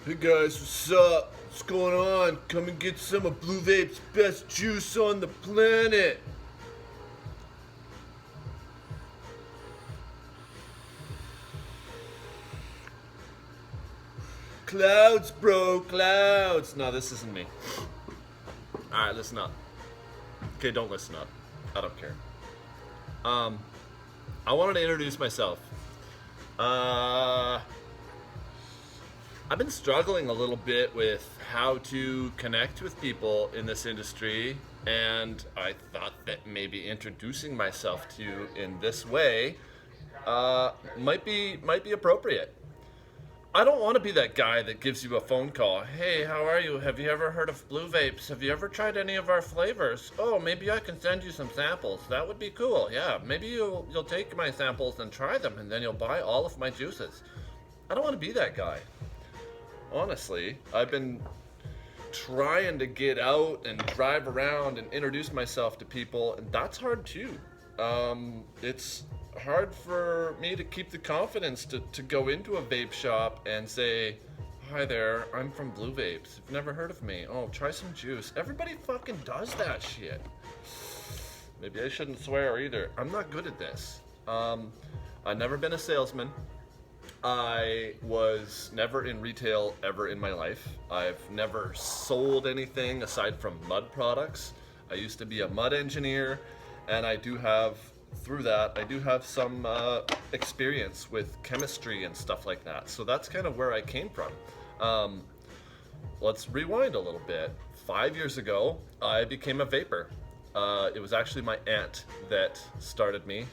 Hey guys, what's up? What's going on? Come and get some of Blue Vape's best juice on the planet. Clouds, bro, clouds. No, this isn't me. Alright, listen up. Okay, don't listen up. I don't care. I wanted to introduce myself. Uh, I've been struggling a little bit with how to connect with people in this industry, and I thought that maybe introducing myself to you in this way might be appropriate. I don't want to be that guy that gives you a phone call. Hey, how are you? Have you ever heard of Blue Vapes? Have you ever tried any of our flavors? Oh, maybe I can send you some samples. That would be cool. Yeah, maybe you'll take my samples and try them, and then you'll buy all of my juices. I don't want to be that guy. Honestly, I've been trying to get out and drive around and introduce myself to people, and that's hard too. It's hard for me to keep the confidence to go into a vape shop and say, hi there, I'm from Blue Vapes. You've never heard of me. Oh, try some juice. Everybody fucking does that shit. Maybe I shouldn't swear either. I'm not good at this. I've never been a salesman. I was never in retail ever in my life. I've never sold anything aside from mud products. I used to be a mud engineer, and I do have some experience with chemistry and stuff like that. So that's kind of where I came from. Let's rewind a little bit. 5 years ago, I became a vapor. It was actually my aunt that started me.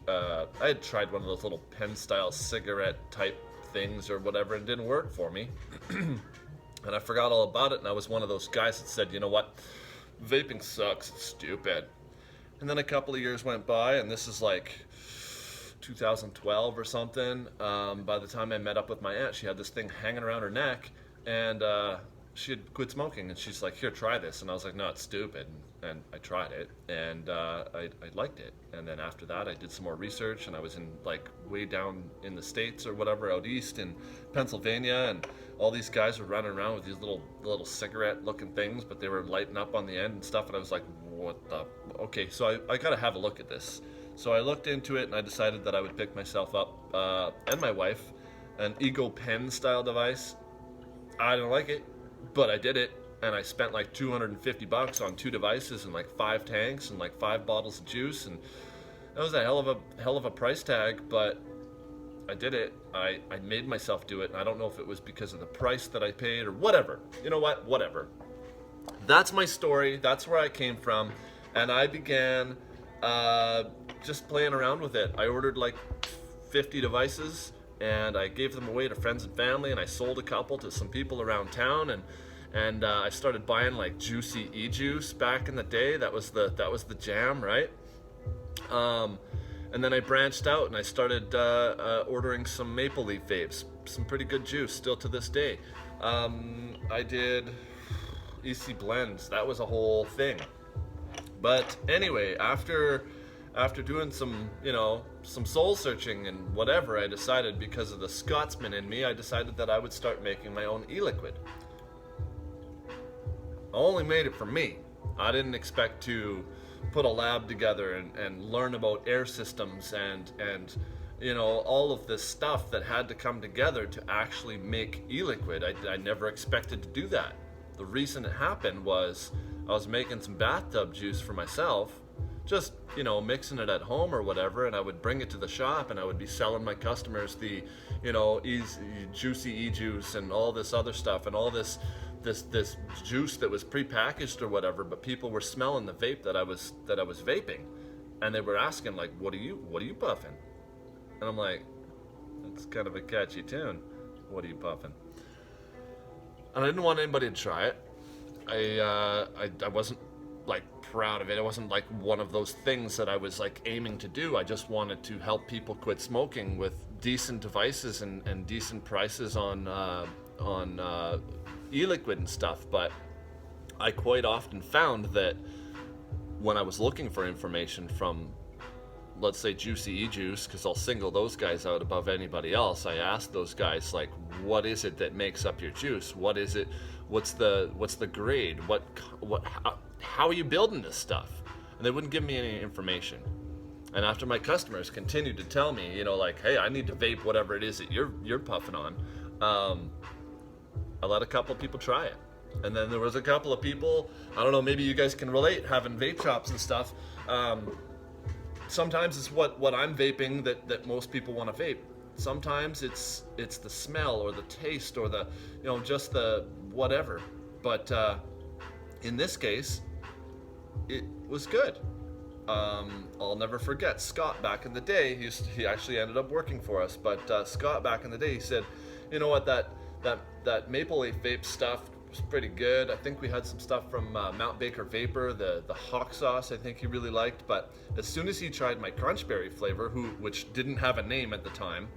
I had tried one of those little pen-style cigarette type things or whatever, and it didn't work for me. And I forgot all about it, and I was one of those guys that said, you know what, vaping sucks, it's stupid. And then a couple of years went by, and this is like 2012 or something. By the time I met up with my aunt, she had this thing hanging around her neck, and she had quit smoking, and she's like, here, try this. And I was like, no, it's stupid. And I tried it, and I liked it. And then after that, I did some more research, and I was in like way down in the States or whatever, out east in Pennsylvania, and all these guys were running around with these little cigarette looking things, but they were lighting up on the end and stuff. And I was like, what the? Okay, so I gotta have a look at this. So I looked into it, and I decided that I would pick myself up and my wife an Ego Pen style device. I didn't like it, but I did it, and I spent like $250 on 2 devices and like 5 tanks and like 5 bottles of juice, and that was a hell of a price tag, but I did it. I made myself do it, and I don't know if it was because of the price that I paid or whatever. You know what? Whatever. That's my story. That's where I came from, and I began just playing around with it. I ordered like 50 devices, and I gave them away to friends and family, and I sold a couple to some people around town, and I started buying like Juicy E-Juice back in the day. That was the jam, right? And then I branched out, and I started ordering some Maple Leaf vapes, some pretty good juice still to this day. I did EC blends. That was a whole thing. But anyway, after doing some soul searching and whatever, I decided, because of the Scotsman in me, I decided that I would start making my own e-liquid. I only made it for me. I didn't expect to put a lab together and learn about air systems and all of this stuff that had to come together to actually make e-liquid. I never expected to do that. The reason it happened was I was making some bathtub juice for myself, just mixing it at home or whatever, and I would bring it to the shop, and I would be selling my customers the Juicy E-Juice and all this other stuff and all this juice that was prepackaged or whatever, but people were smelling the vape that I was vaping, and they were asking like, what are you puffing? And I'm like, that's kind of a catchy tune. What are you puffing? And I didn't want anybody to try it. I wasn't like proud of it. It wasn't like one of those things that I was like aiming to do. I just wanted to help people quit smoking with decent devices and decent prices on e-liquid and stuff. But I quite often found that when I was looking for information from let's say Juicy E-Juice, because I'll single those guys out above anybody else. I ask those guys, like, what is it that makes up your juice? What is it? What's the grade? How are you building this stuff? And they wouldn't give me any information. And after my customers continued to tell me, like, hey, I need to vape whatever it is that you're puffing on, I let a couple of people try it. And then there was a couple of people, I don't know, maybe you guys can relate, having vape shops and stuff. Sometimes it's what I'm vaping that most people want to vape. Sometimes it's the smell or the taste or the, just the whatever. But in this case, it was good. I'll never forget Scott back in the day. He actually ended up working for us. But Scott back in the day, he said, you know what, that Maple Leaf vape stuff was pretty good. I think we had some stuff from Mount Baker Vapor, the hawk sauce I think he really liked. But as soon as he tried my Crunchberry flavor, which didn't have a name at the time,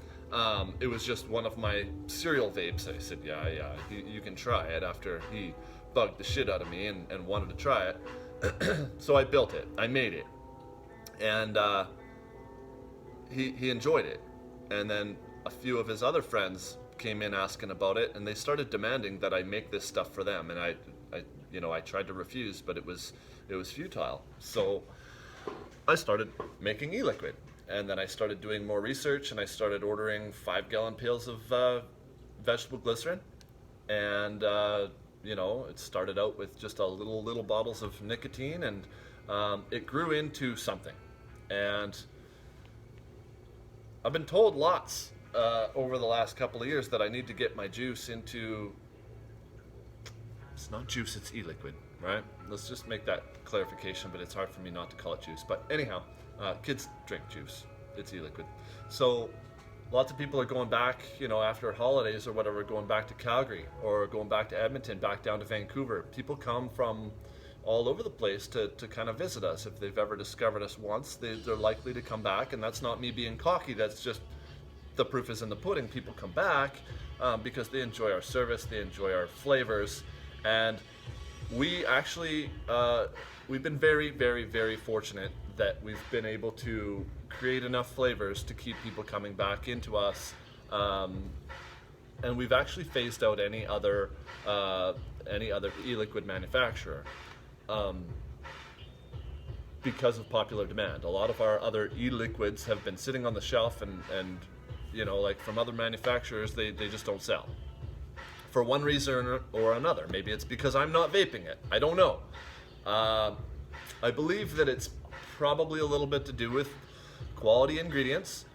it was just one of my cereal vapes. I said, yeah, you can try it, after he bugged the shit out of me and wanted to try it. So I built it, I made it, and he enjoyed it. And then a few of his other friends came in asking about it, and they started demanding that I make this stuff for them. And I tried to refuse, but it was futile. So I started making e-liquid, and then I started doing more research, and I started ordering 5-gallon pails of vegetable glycerin, and it started out with just a little bottles of nicotine, and it grew into something. And I've been told lots over the last couple of years that I need to get my juice into, it's not juice, it's e-liquid, right? Let's just make that clarification, but it's hard for me not to call it juice. But anyhow, kids drink juice, it's e-liquid. So lots of people are going back, after holidays or whatever, going back to Calgary or going back to Edmonton, back down to Vancouver. People come from all over the place to kind of visit us. If they've ever discovered us once, they're likely to come back. And that's not me being cocky, that's just the proof is in the pudding. People come back because they enjoy our service, they enjoy our flavors. And we actually, we've been very, very, very fortunate that we've been able to create enough flavors to keep people coming back into us, and we've actually phased out any other e-liquid manufacturer because of popular demand. A lot of our other e-liquids have been sitting on the shelf, and like from other manufacturers, they just don't sell for one reason or another. Maybe it's because I'm not vaping it, I don't know. I believe that it's probably a little bit to do with quality ingredients,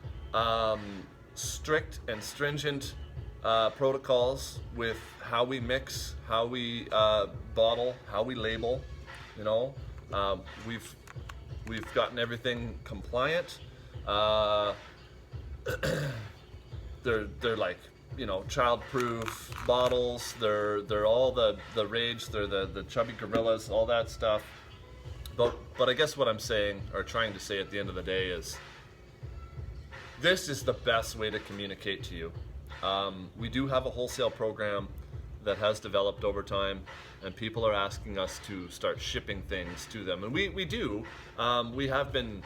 strict and stringent protocols with how we mix, how we bottle, how we label. We've gotten everything compliant. They're like, child-proof bottles. They're all the rage. They're the chubby gorillas, all that stuff. But I guess what I'm saying, or trying to say at the end of the day, is this is the best way to communicate to you. We do have a wholesale program that has developed over time, and people are asking us to start shipping things to them. And we do. We have been,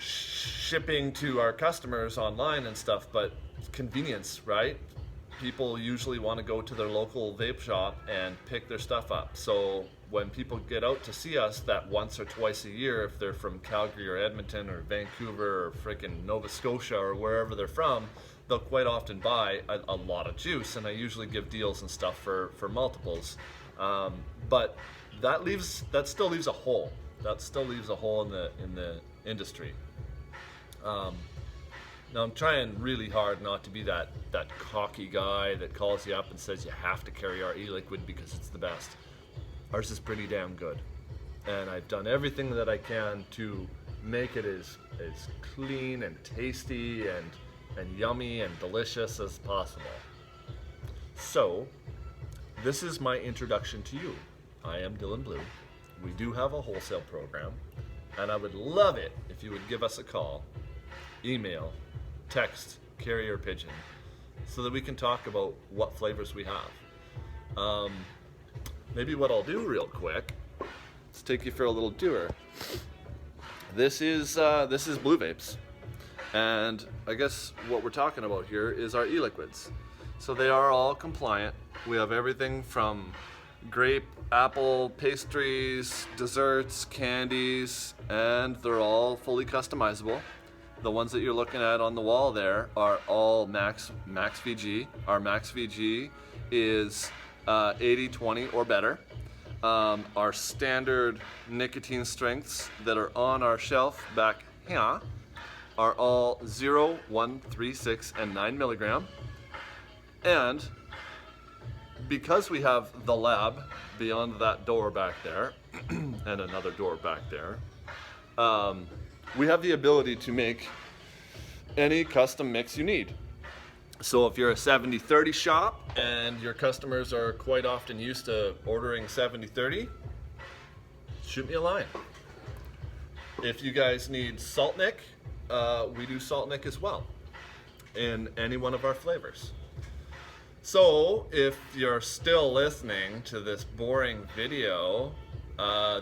shipping to our customers online and stuff, but convenience, right? People usually want to go to their local vape shop and pick their stuff up. So when people get out to see us that once or twice a year, if they're from Calgary or Edmonton or Vancouver or freaking Nova Scotia or wherever they're from, they'll quite often buy a lot of juice, and I usually give deals and stuff for multiples. But that still leaves a hole. That still leaves a hole in the industry. Now I'm trying really hard not to be that cocky guy that calls you up and says you have to carry our e-liquid because it's the best. Ours is pretty damn good, and I've done everything that I can to make it as clean and tasty and yummy and delicious as possible. So this is my introduction to you. I am Dylan Blue. We do have a wholesale program, and I would love it if you would give us a call, email, text, carrier pigeon, so that we can talk about what flavors we have. Maybe what I'll do real quick is take you for a little tour. This is Blue Vapes, and I guess what we're talking about here is our e-liquids. So they are all compliant. We have everything from grape, apple, pastries, desserts, candies, and they're all fully customizable. The ones that you're looking at on the wall there are all Max VG. Our Max VG is 80/20 or better. Our standard nicotine strengths that are on our shelf back here are all 0, 1, 3, 6, and 9 milligram. And because we have the lab beyond that door back there, and another door back there, we have the ability to make any custom mix you need. So if you're a 70/30 shop and your customers are quite often used to ordering 70/30, shoot me a line. If you guys need Salt Nick, we do Salt Nick as well in any one of our flavors. So if you're still listening to this boring video,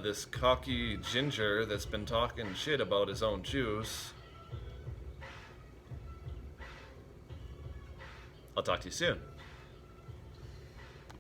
this cocky ginger that's been talking shit about his own juice, I'll talk to you soon.